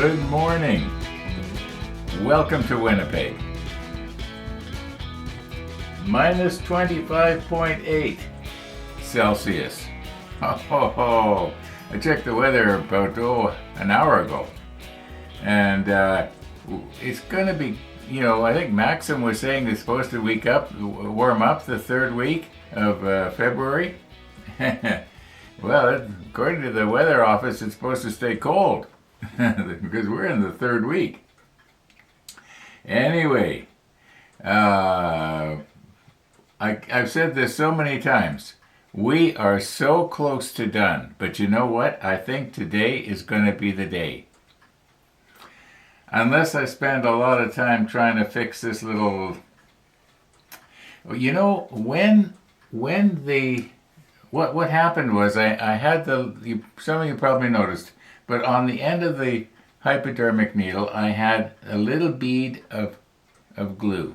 Good morning. Welcome to Winnipeg. Minus 25.8 Celsius. Oh, I checked the weather about an hour ago. And it's going to be, I think Maxim was saying it's supposed to warm up the third week of February. Well, according to the weather office, it's supposed to stay cold because we're in the third week. Anyway, I've said this so many times. We are so close to done, but you know what? I think today is going to be the day. Unless I spend a lot of time trying to fix this little... What happened was I had some of you probably noticed, but on the end of the hypodermic needle I had a little bead of glue.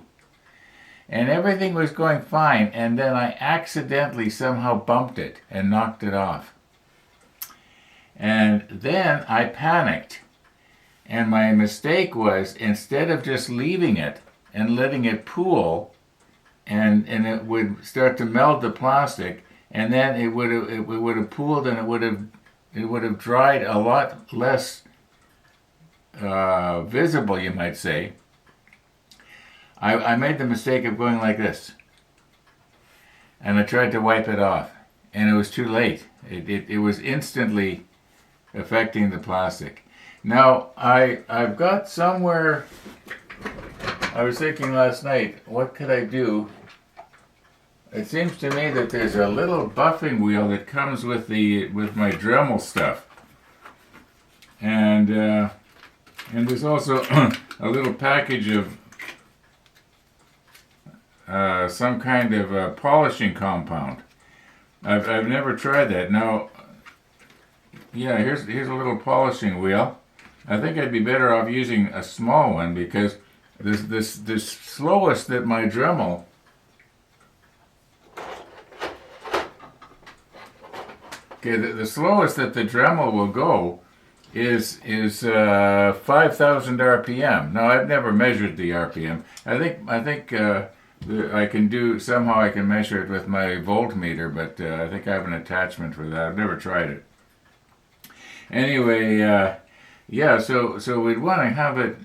And everything was going fine, and then I accidentally somehow bumped it and knocked it off. And then I panicked. And my mistake was, instead of just leaving it and letting it pool, and it would start to melt the plastic, and then it would have pooled, and it would have dried a lot less visible, you might say. I made the mistake of going like this, and I tried to wipe it off, and it was too late. It was instantly affecting the plastic. Now I've got somewhere. I was thinking last night, what could I do? It seems to me that there's a little buffing wheel that comes with my Dremel stuff, and there's also a little package of some kind of polishing compound. I've never tried that. Now, yeah, here's a little polishing wheel. I think I'd be better off using a small one because this slowest that my Dremel. Okay, the slowest that the Dremel will go is 5,000 RPM. Now, I've never measured the RPM. I think I can measure it with my voltmeter, but I think I have an attachment for that. I've never tried it. Anyway, so we'd want to have it.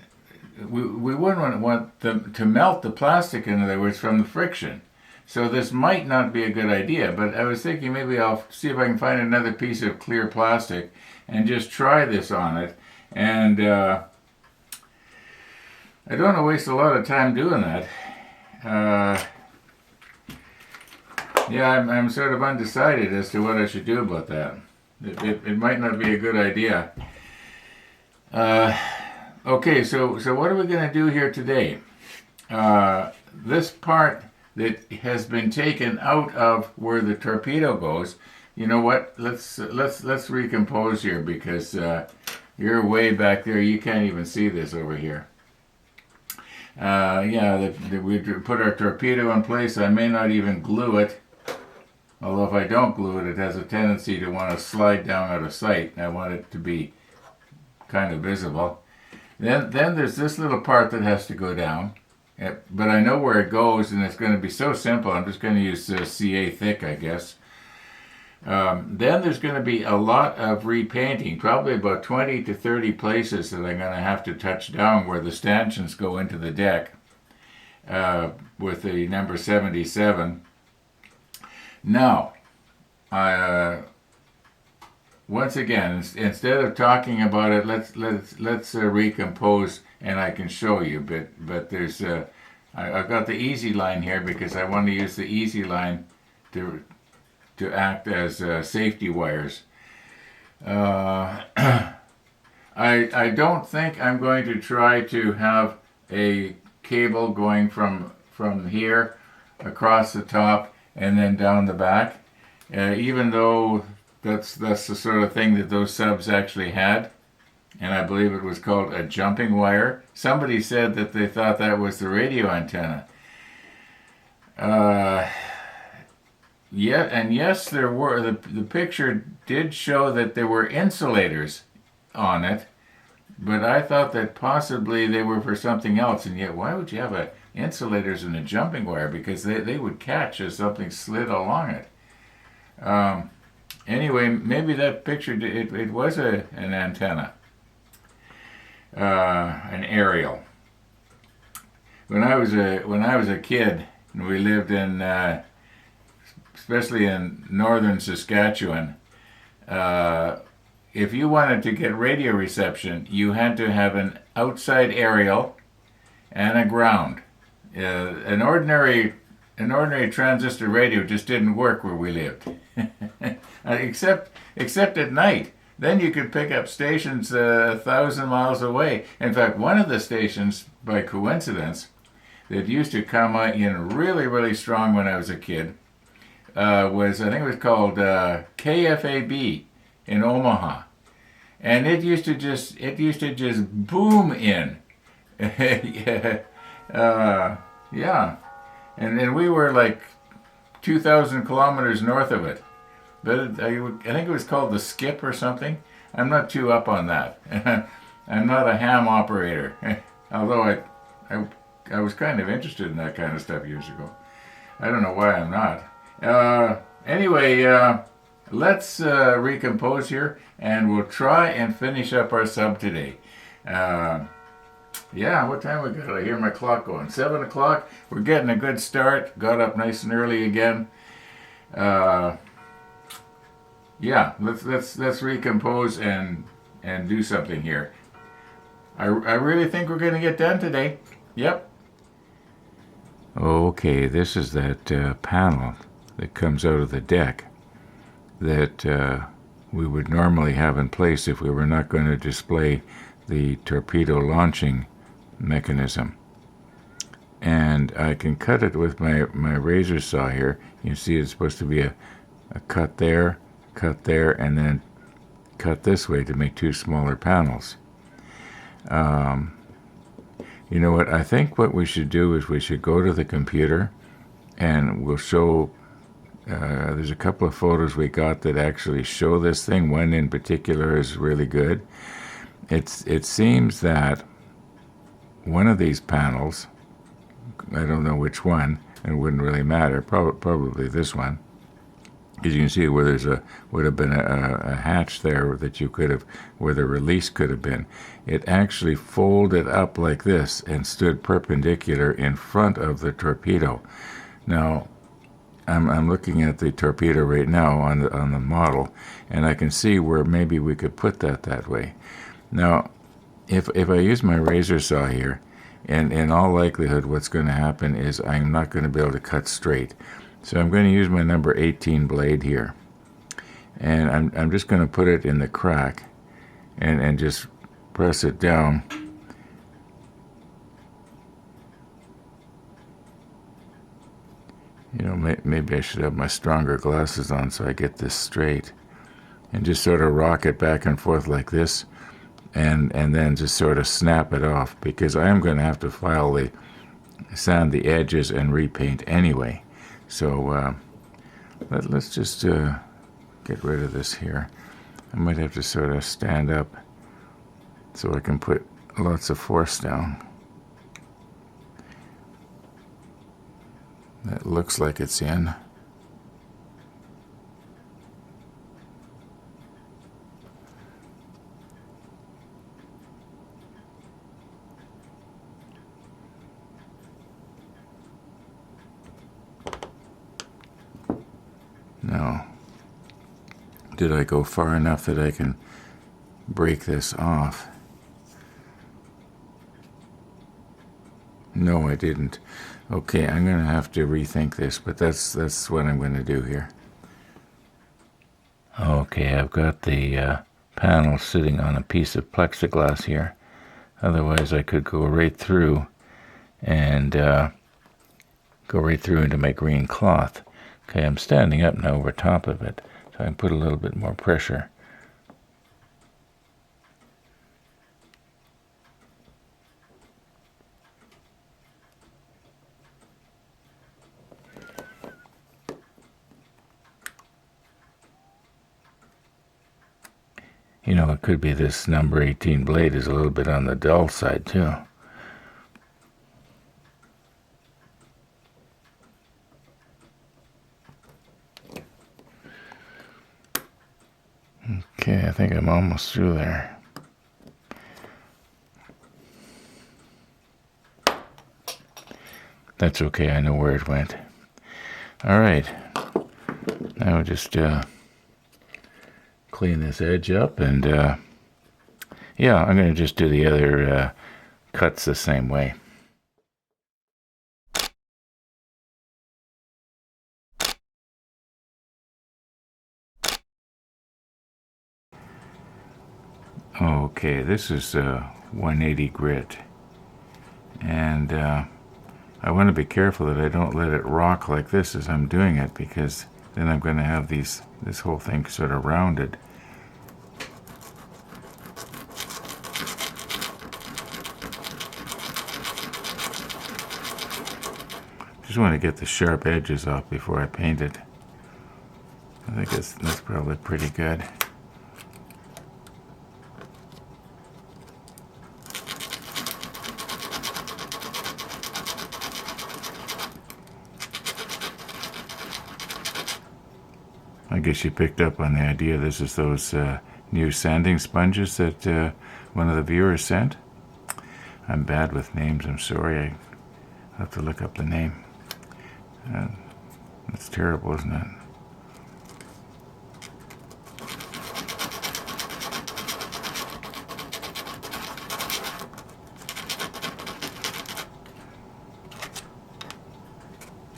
We wouldn't want to melt the plastic, in other words, from the friction. So this might not be a good idea, but I was thinking maybe I'll see if I can find another piece of clear plastic and just try this on it. And I don't want to waste a lot of time doing that. I'm sort of undecided as to what I should do about that. It might not be a good idea. Okay, so what are we going to do here today? This part that has been taken out of where the torpedo goes, you know what? Let's recompose here because you're way back there. You can't even see this over here. We put our torpedo in place. I may not even glue it. Although if I don't glue it, it has a tendency to want to slide down out of sight. I want it to be kind of visible. Then there's this little part that has to go down. But I know where it goes, and it's going to be so simple. I'm just going to use CA thick, I guess. Then there's going to be a lot of repainting, probably about 20 to 30 places that I'm going to have to touch down where the stanchions go into the deck with the number 77. Now, once again, instead of talking about it, let's recompose, and I can show you. But there's I've got the easy line here because I want to use the easy line to act as safety wires. I don't think I'm going to try to have a cable going from here across the top and then down the back, even though that's the sort of thing that those subs actually had, and I believe it was called a jumping wire. Somebody said that they thought that was the radio antenna. Yes, there were. The picture did show that there were insulators on it, but I thought that possibly they were for something else, and yet why would you have insulators and a jumping wire? Because they would catch as something slid along it. Anyway, maybe that picture, it was an antenna, an aerial. When I was a kid, we lived in, especially in northern Saskatchewan. If you wanted to get radio reception, you had to have an outside aerial and a ground. An ordinary transistor radio just didn't work where we lived, except at night. Then you could pick up stations 1,000 miles away. In fact, one of the stations, by coincidence, that used to come in really, really strong when I was a kid was, I think it was called KFAB in Omaha, and it used to just boom in. Yeah, yeah, and we were like 2,000 kilometers north of it. But I think it was called the Skip or something. I'm not too up on that. I'm not a ham operator, although I was kind of interested in that kind of stuff years ago. I don't know why I'm not. Anyway, let's recompose here, and we'll try and finish up our sub today. Yeah, what time we got? I hear my clock going. 7 o'clock. We're getting a good start. Got up nice and early again. Yeah, let's recompose and do something here. I really think we're going to get done today. Yep. Okay, this is that panel that comes out of the deck that we would normally have in place if we were not going to display the torpedo launching mechanism. And I can cut it with my razor saw here. You see it's supposed to be a cut there, and then cut this way to make two smaller panels. You know what, I think what we should do is we should go to the computer and we'll show, there's a couple of photos we got that actually show this thing. One in particular is really good. It seems that one of these panels, I don't know which one, and it wouldn't really matter, probably this one. As you can see, where would have been a hatch there that you could have, where the release could have been. It actually folded up like this and stood perpendicular in front of the torpedo. Now, I'm looking at the torpedo right now on the model, and I can see where maybe we could put that way. Now, if I use my razor saw here, and in all likelihood, what's going to happen is I'm not going to be able to cut straight. So I'm going to use my number 18 blade here, and I'm just going to put it in the crack and just press it down. You know, maybe I should have my stronger glasses on so I get this straight, and just sort of rock it back and forth like this, and then just sort of snap it off, because I am going to have to sand the edges and repaint anyway. So let's just get rid of this here. I might have to sort of stand up so I can put lots of force down. That looks like it's in. Now, did I go far enough that I can break this off? No, I didn't. Okay, I'm going to have to rethink this, but that's what I'm going to do here. Okay, I've got the panel sitting on a piece of plexiglass here. Otherwise, I could go right through and into my green cloth. Okay, I'm standing up now over top of it, so I can put a little bit more pressure. You know, it could be this number 18 blade is a little bit on the dull side too. Okay, I think I'm almost through there. That's okay, I know where it went. Alright, now we'll just clean this edge up, and yeah, I'm going to just do the other cuts the same way. Okay, this is 180 grit, and I want to be careful that I don't let it rock like this as I'm doing it, because then I'm going to have this whole thing sort of rounded. Just want to get the sharp edges off before I paint it. I think that's probably pretty good. I guess you picked up on the idea. This is those new sanding sponges that one of the viewers sent. I'm bad with names, I'm sorry. I have to look up the name. That's terrible, isn't it?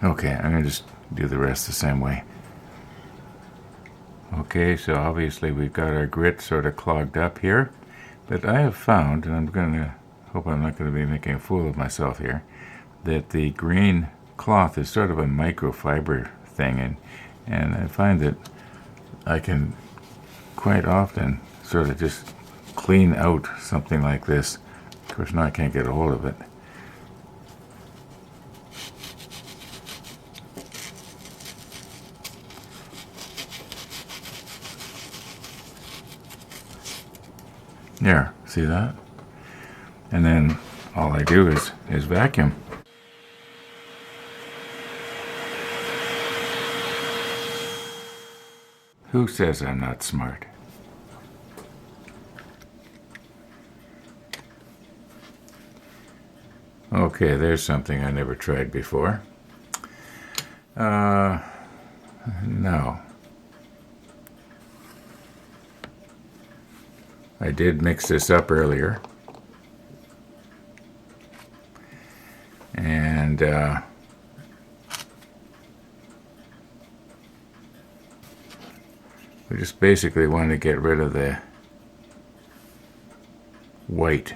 Okay, I'm going to just do the rest the same way. Okay, so obviously we've got our grit sort of clogged up here, but I have found, and I'm going to hope I'm not going to be making a fool of myself here, that the green cloth is sort of a microfiber thing, and I find that I can quite often sort of just clean out something like this. Of course, now I can't get a hold of it. There, see that? And then all I do is vacuum. Who says I'm not smart? Okay, there's something I never tried before. No. I did mix this up earlier. And we just basically want to get rid of the white.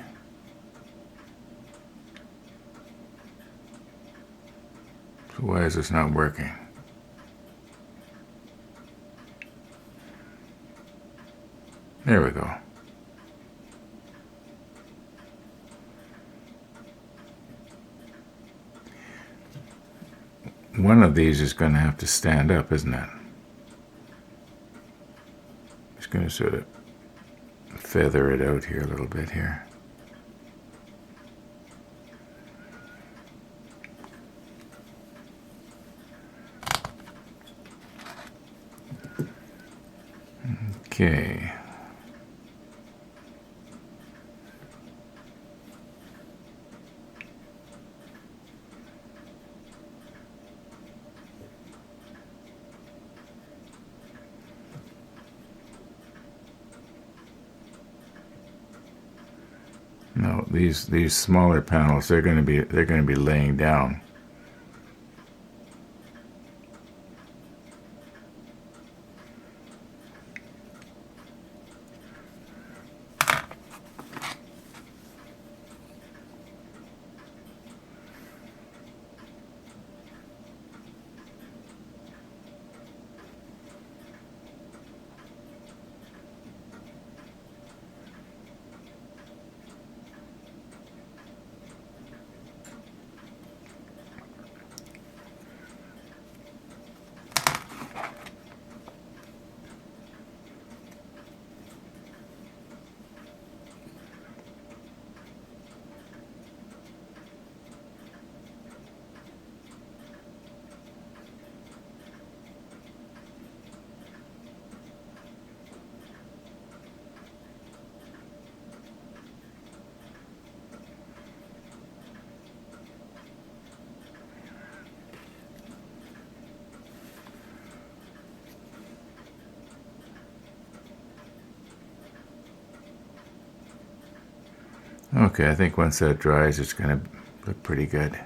So why is this not working? There we go. One of these is going to have to stand up, isn't it? Just going to sort of feather it out here a little bit here. Okay. No, these smaller panels, they're going to be laying down. Okay, I think once that dries, it's going to look pretty good.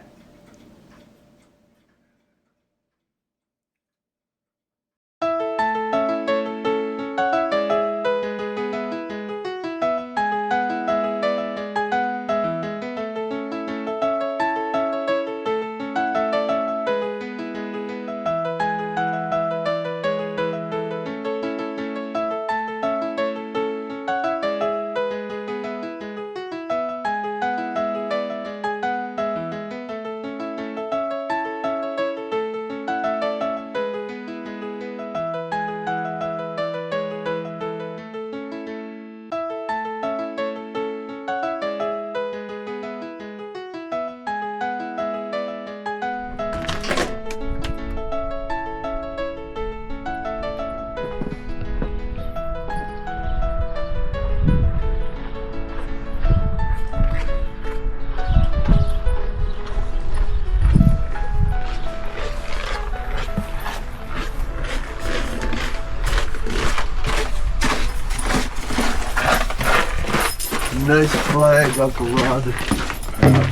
Nice flag, Uncle Rod.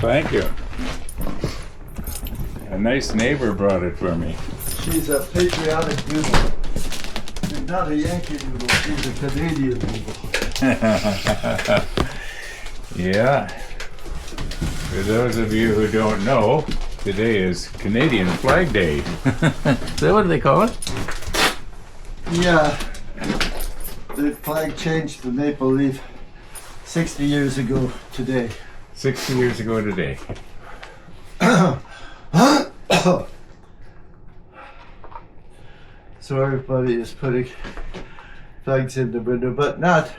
Thank you. A nice neighbor brought it for me. She's a patriotic noodle. She's not a Yankee noodle, she's a Canadian noodle. Yeah. For those of you who don't know, today is Canadian Flag Day. Is that what they call it? Yeah. The flag changed to maple leaf 60 years ago today. 60 years ago today. So everybody is putting flags in the window, but not.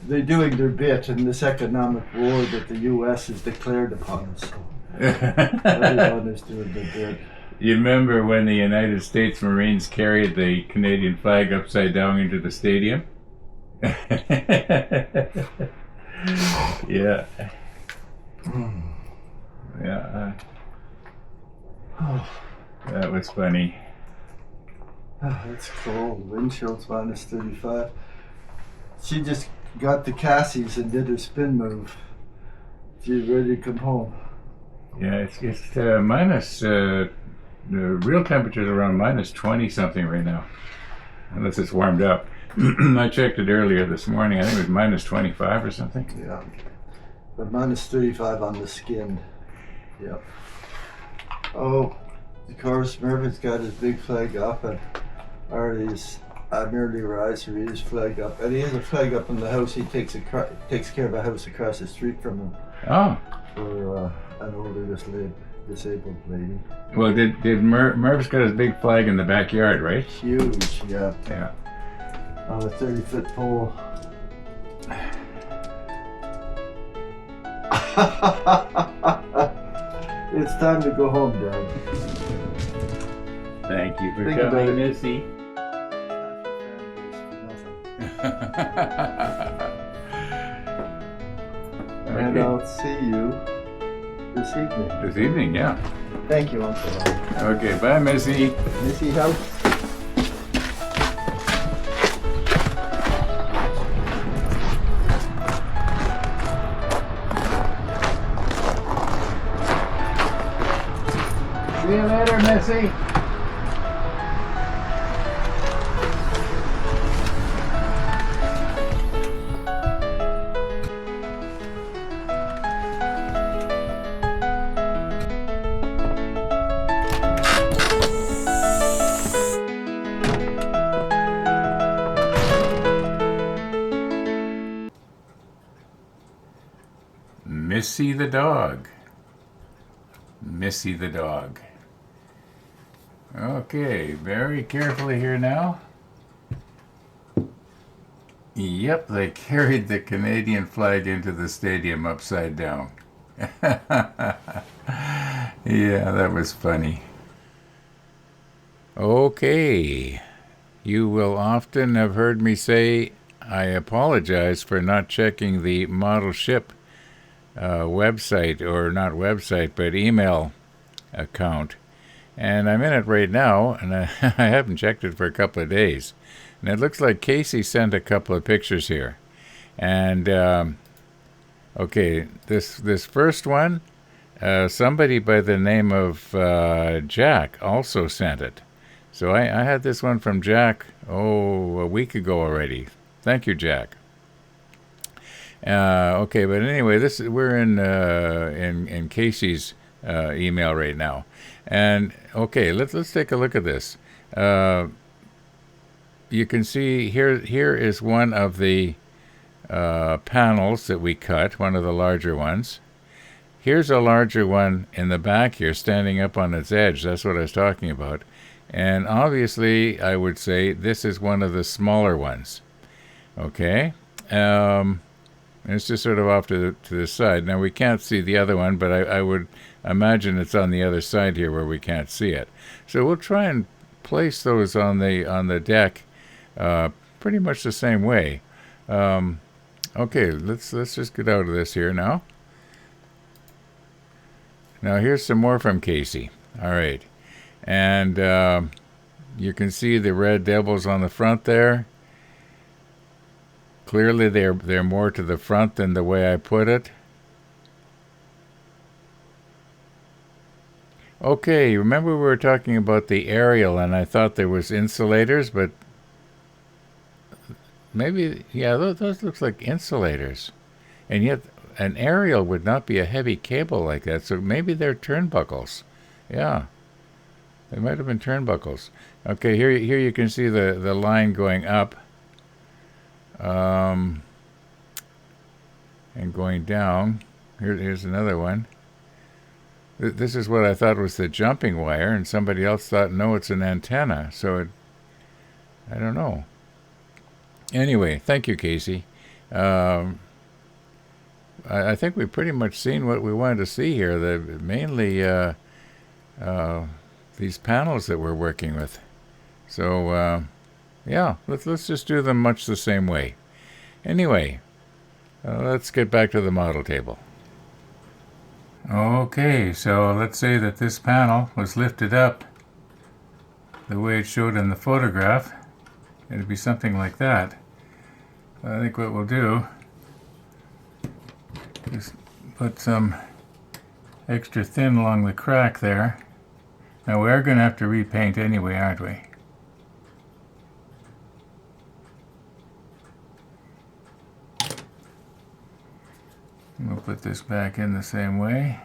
They're doing their bit in this economic war that the U.S. has declared upon us. Everyone is doing their bit. You remember when the United States Marines carried the Canadian flag upside down into the stadium? Yeah. Yeah. That was funny. It's cold. Wind chill's minus 35. She just got the Cassies and did her spin move. She's ready to come home. Yeah, it's minus. The real temperature's around minus 20 something right now, unless it's warmed up. I checked it earlier this morning. I think it was minus 25 or something. Yeah, but minus 35 on the skin. Yep. Oh, of course, Murphy's got his big flag up, and Artie's merely riser his flag up, and he has a flag up in the house. He takes care of a house across the street from him. Oh. For an older disabled lady. Well, did Murph's got his big flag in the backyard, right? Huge, yeah. Yeah. On a 30-foot pole. It's time to go home, Dad. Thank you for Think about coming, it. Missy. And Okay. I'll see you this evening. This evening, yeah. Thank you, Uncle Ron. Okay, bye, Missy. Missy House. See you later, Missy. Missy the dog. Missy the dog. Okay, very carefully here now. Yep, they carried the Canadian flag into the stadium upside down. Yeah, that was funny. Okay, you will often have heard me say I apologize for not checking the model ship website, or not website, but email account. And I'm in it right now, and I haven't checked it for a couple of days. And it looks like Casey sent a couple of pictures here. And Okay, this first one, somebody by the name of Jack also sent it. So I had this one from Jack, a week ago already. Thank you, Jack. Okay, but anyway, we're in Casey's email right now, and okay, let's take a look at this. Uh, you can see here is one of the panels that we cut, one of the larger ones. Here's a larger one in the back here, standing up on its edge. That's what I was talking about. And obviously, I would say this is one of the smaller ones. Okay. And it's just sort of off to the side. Now we can't see the other one, but I would imagine it's on the other side here where we can't see it. So we'll try and place those on the deck, pretty much the same way. Okay, let's just get out of this here now. Now here's some more from Casey. All right, and you can see the red devils on the front there. Clearly, they're more to the front than the way I put it. Okay, remember we were talking about the aerial, and I thought there was insulators, but maybe, yeah, those looks like insulators. And yet, an aerial would not be a heavy cable like that, so maybe they're turnbuckles. Yeah, they might have been turnbuckles. Okay, here you can see the line going up. And going down. Here's another one. This is what I thought was the jumping wire, and somebody else thought, no, it's an antenna. So I don't know. Anyway, thank you, Casey. I think we've pretty much seen what we wanted to see here. Mainly these panels that we're working with. So yeah, let's just do them much the same way. Anyway, let's get back to the model table. Okay, so let's say that this panel was lifted up the way it showed in the photograph. It'd be something like that. I think what we'll do is put some extra thin along the crack there. Now we are going to have to repaint anyway, aren't we? We'll put this back in the same way.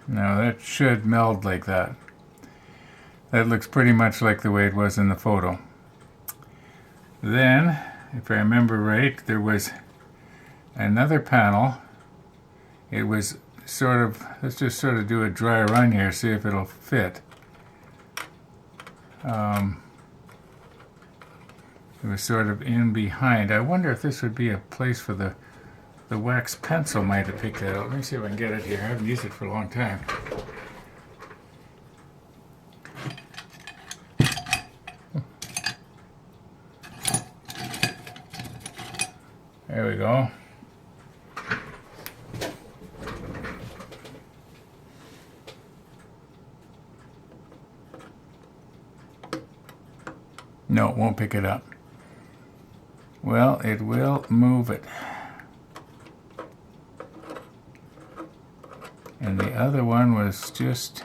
Now that should meld like that. That looks pretty much like the way it was in the photo. Then, if I remember right, there was another panel. It was sort of, let's just sort of do a dry run here, see if it'll fit. It was sort of in behind. I wonder if this would be a place for the wax pencil might have picked that out. Let me see if I can get it here. I haven't used it for a long time. There we go. No, it won't pick it up. Well, it will move it. And the other one was just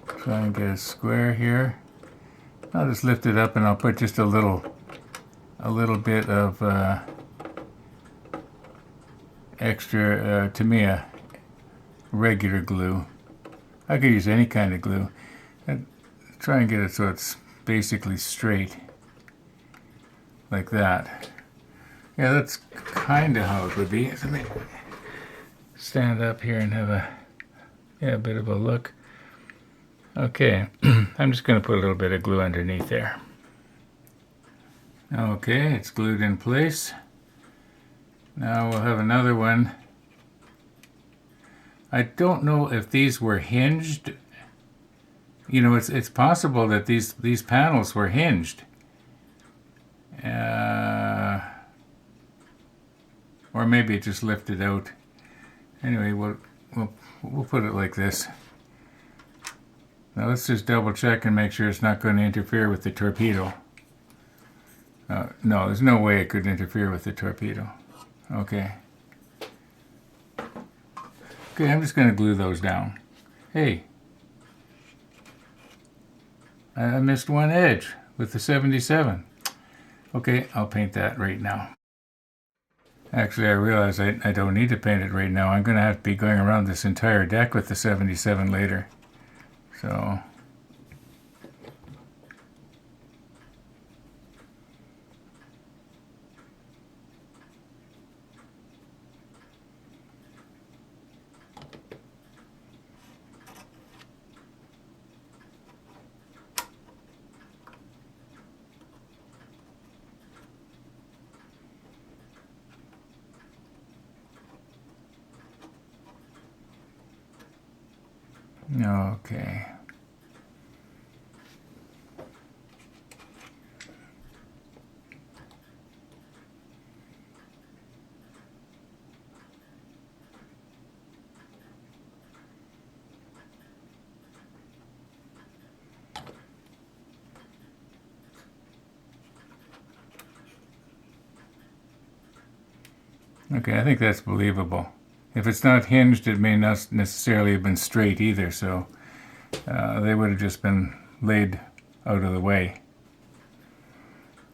try and get a square here. I'll just lift it up and I'll put just a little bit of extra Tamiya regular glue. I could use any kind of glue. And try and get it so it's basically straight like that. Yeah, that's kind of how it would be. So let me stand up here and have a bit of a look. Okay, I'm just going to put a little bit of glue underneath there. Okay, it's glued in place. Now we'll have another one. I don't know if these were hinged. You know, it's possible that these panels were hinged. Or maybe it just lifted out. Anyway, we'll put it like this. Now let's just double check and make sure it's not going to interfere with the torpedo. No, there's no way it could interfere with the torpedo. Okay. Okay, I'm just going to glue those down. Hey, I missed one edge with the 77. Okay, I'll paint that right now. Actually, I realize I don't need to paint it right now. I'm going to have to be going around this entire deck with the 77 later. So, okay. Okay, I think that's believable. If it's not hinged, it may not necessarily have been straight either, so they would have just been laid out of the way.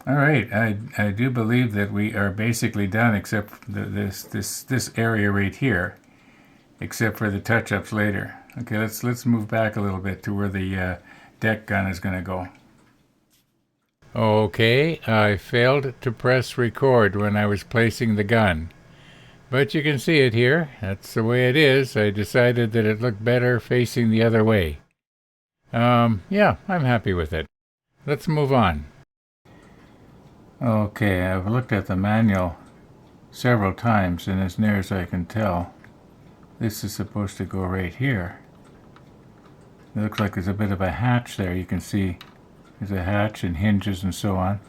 All right, I do believe that we are basically done, except for this area right here, except for the touch-ups later. Okay, let's move back a little bit to where the deck gun is going to go. Okay, I failed to press record when I was placing the gun. But you can see it here. That's the way it is. I decided that it looked better facing the other way. Yeah, I'm happy with it. Let's move on. Okay, I've looked at the manual several times, and as near as I can tell, this is supposed to go right here. It looks like there's a bit of a hatch there. You can see there's a hatch and hinges and so on.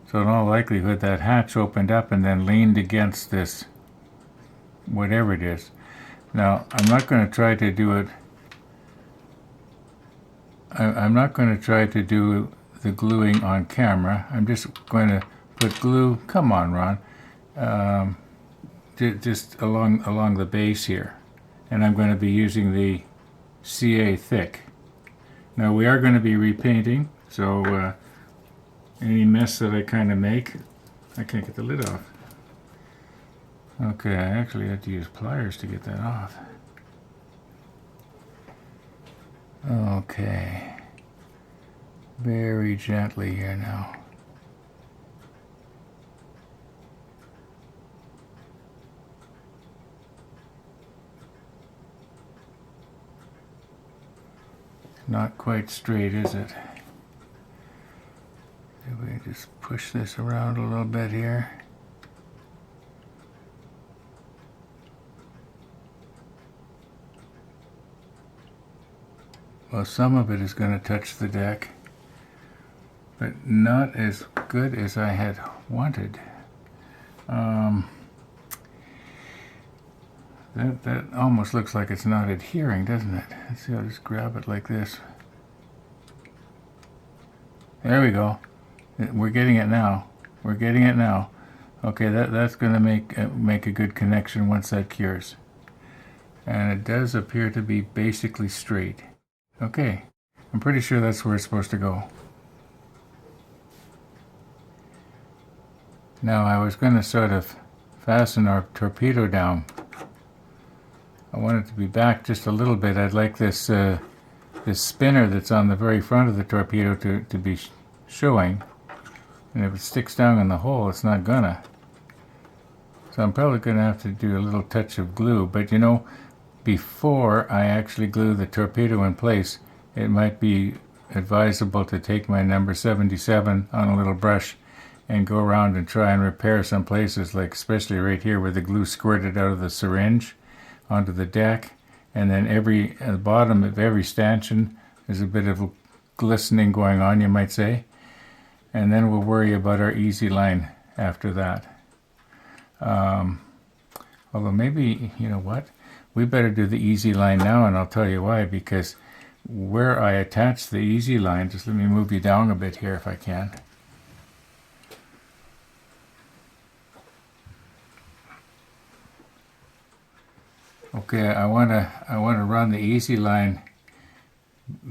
So in all likelihood, that hatch opened up and then leaned against this whatever it is. Now, I'm not going to try to do it. I'm not going to try to do the gluing on camera. I'm just going to put glue. Come on, Ron. Just along the base here, and I'm going to be using the CA thick. Now we are going to be repainting, so any mess that I kind of make, I can't get the lid off. Okay, I actually had to use pliers to get that off. Okay. Very gently here now. Not quite straight, is it? Do we just push this around a little bit here? Well, some of it is going to touch the deck, but not as good as I had wanted. That almost looks like it's not adhering, doesn't it? Let's see, I'll just grab it like this. There we go. We're getting it now. We're getting it now. Okay, that's going to make a good connection once that cures. And it does appear to be basically straight. Okay, I'm pretty sure that's where it's supposed to go. Now I was going to sort of fasten our torpedo down. I want it to be back just a little bit. I'd like this this spinner that's on the very front of the torpedo to be showing. And if it sticks down in the hole, it's not gonna. So I'm probably going to have to do a little touch of glue. But you know, before I actually glue the torpedo in place, it might be advisable to take my number 77 on a little brush and go around and try and repair some places, like especially right here where the glue squirted out of the syringe onto the deck, and then at the bottom of every stanchion there's a bit of glistening going on, you might say, and then we'll worry about our easy line after that. Although maybe, you know what, we better do the easy line now, and I'll tell you why, because where I attach the easy line. Just let me move you down a bit here if I can. Okay, I want to run the easy line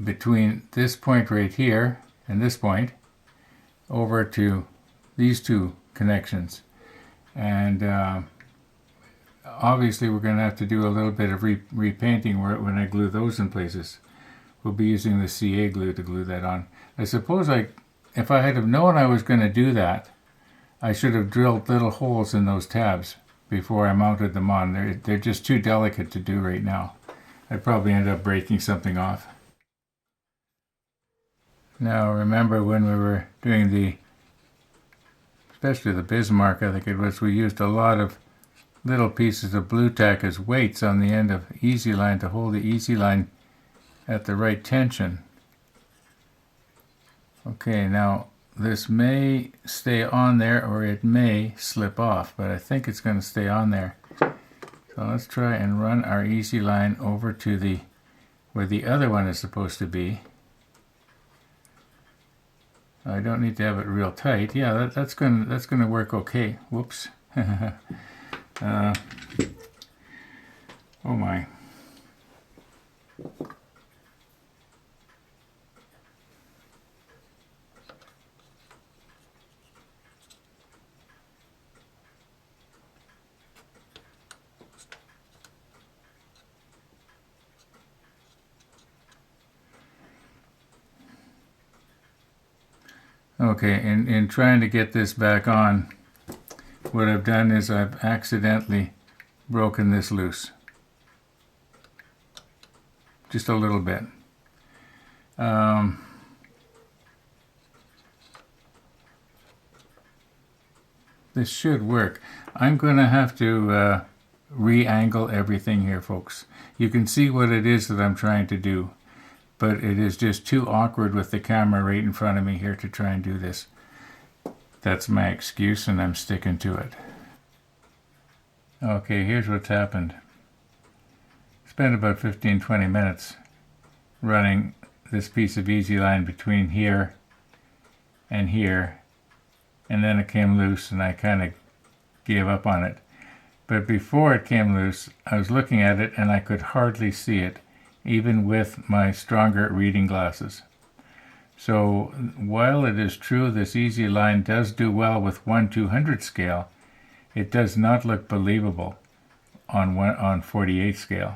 between this point right here and this point over to these two connections, and obviously we're going to have to do a little bit of repainting when I glue those in places. We'll be using the CA glue to glue that on. I suppose if I had have known I was going to do that, I should have drilled little holes in those tabs before I mounted them on. They're just too delicate to do right now. I'd probably end up breaking something off. Now remember when we were doing especially the Bismarck, I think it was, we used a lot of little pieces of blue tack as weights on the end of easy line to hold the easy line at the right tension. Okay, now this may stay on there or it may slip off, but I think it's going to stay on there. So let's try and run our easy line over to where the other one is supposed to be. I don't need to have it real tight. Yeah, that's gonna work okay. Whoops. Oh my. Okay, in trying to get this back on, what I've done is I've accidentally broken this loose. Just a little bit. This should work. I'm going to have to re-angle everything here, folks. You can see what it is that I'm trying to do, but it is just too awkward with the camera right in front of me here to try and do this. That's my excuse, and I'm sticking to it. Okay, here's what's happened. Spent about 15-20 minutes running this piece of easy line between here and here, and then it came loose and I kind of gave up on it. But before it came loose, I was looking at it and I could hardly see it, even with my stronger reading glasses. So while it is true this easy line does do well with 1/200 scale, it does not look believable on 48 scale.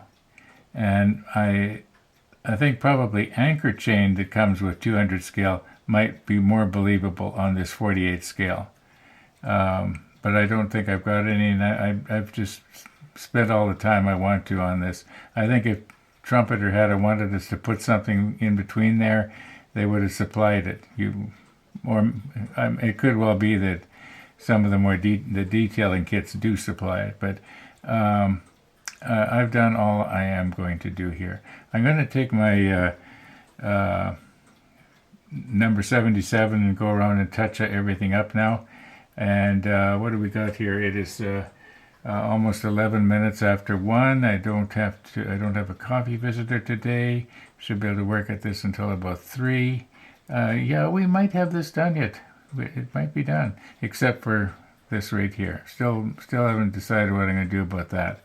And I think probably anchor chain that comes with 200 scale might be more believable on this 48 scale. But I don't think I've got any, and I've just spent all the time I want to on this. I think if Trumpeter had wanted us to put something in between there, they would have supplied it. It could well be that some of the detailing kits do supply it, but I've done all I am going to do here. I'm going to take my number 77 and go around and touch everything up now. And what do we got here? It is almost 11 minutes after 1. I don't have a coffee visitor today. Should be able to work at this until about 3. Yeah, we might have this done yet. It might be done, except for this right here. Still haven't decided what I'm going to do about that.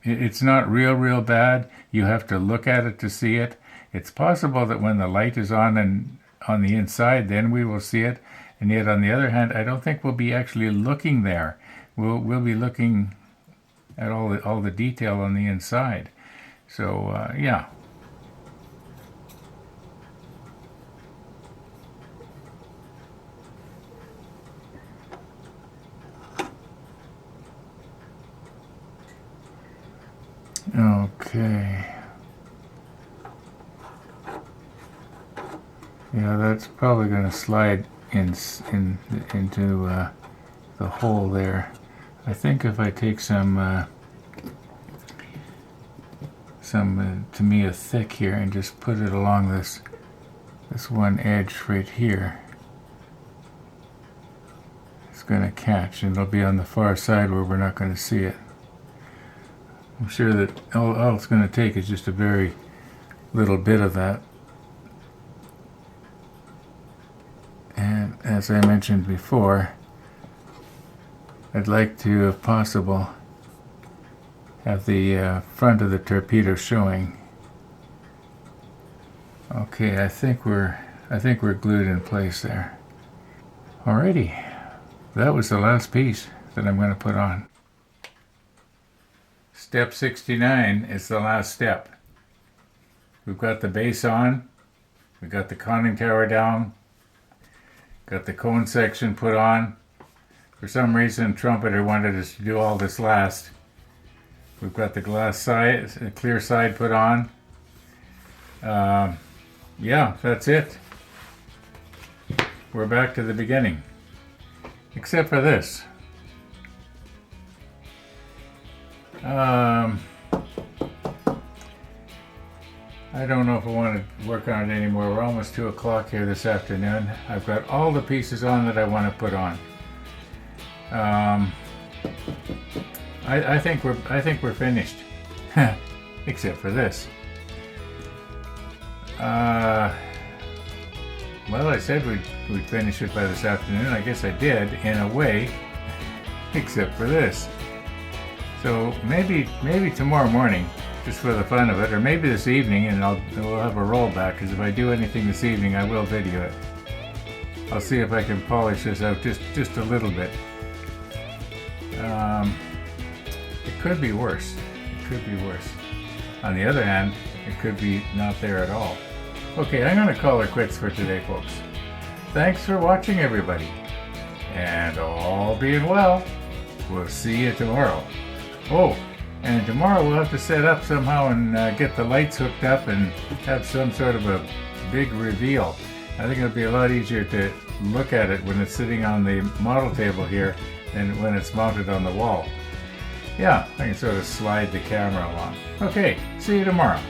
It's not real bad. You have to look at it to see it. It's possible that when the light is on and on the inside, then we will see it. And yet, on the other hand, I don't think we'll be actually looking there. We'll be looking at all the detail on the inside. So yeah. Okay. Yeah, that's probably going to slide into the hole there. I think if I take some Tamiya thick here and just put it along this one edge right here, it's going to catch, and it'll be on the far side where we're not going to see it. I'm sure that all it's going to take is just a very little bit of that. And as I mentioned before, I'd like to, if possible, have the front of the torpedo showing. Okay, I think we're glued in place there. Alrighty, that was the last piece that I'm going to put on. Step 69 is the last step. We've got the base on, we've got the conning tower down, got the cone section put on. For some reason, Trumpeter wanted us to do all this last. We've got the glass side, the clear side put on. Yeah, that's it. We're back to the beginning. Except for this. I don't know if I want to work on it anymore. We're almost 2 o'clock here this afternoon. I've got all the pieces on that I want to put on. I think we're finished. Except for this. Well, I said we'd finish it by this afternoon. I guess I did, in a way, except for this. So maybe tomorrow morning, just for the fun of it, or maybe this evening, and we'll have a rollback. Because if I do anything this evening, I will video it. I'll see if I can polish this out just a little bit. It could be worse. It could be worse. On the other hand, it could be not there at all. Okay, I'm going to call it quits for today, folks. Thanks for watching, everybody. And all being well, we'll see you tomorrow. Oh, and tomorrow we'll have to set up somehow and get the lights hooked up and have some sort of a big reveal. I think it'll be a lot easier to look at it when it's sitting on the model table here than when it's mounted on the wall. Yeah, I can sort of slide the camera along. Okay, see you tomorrow.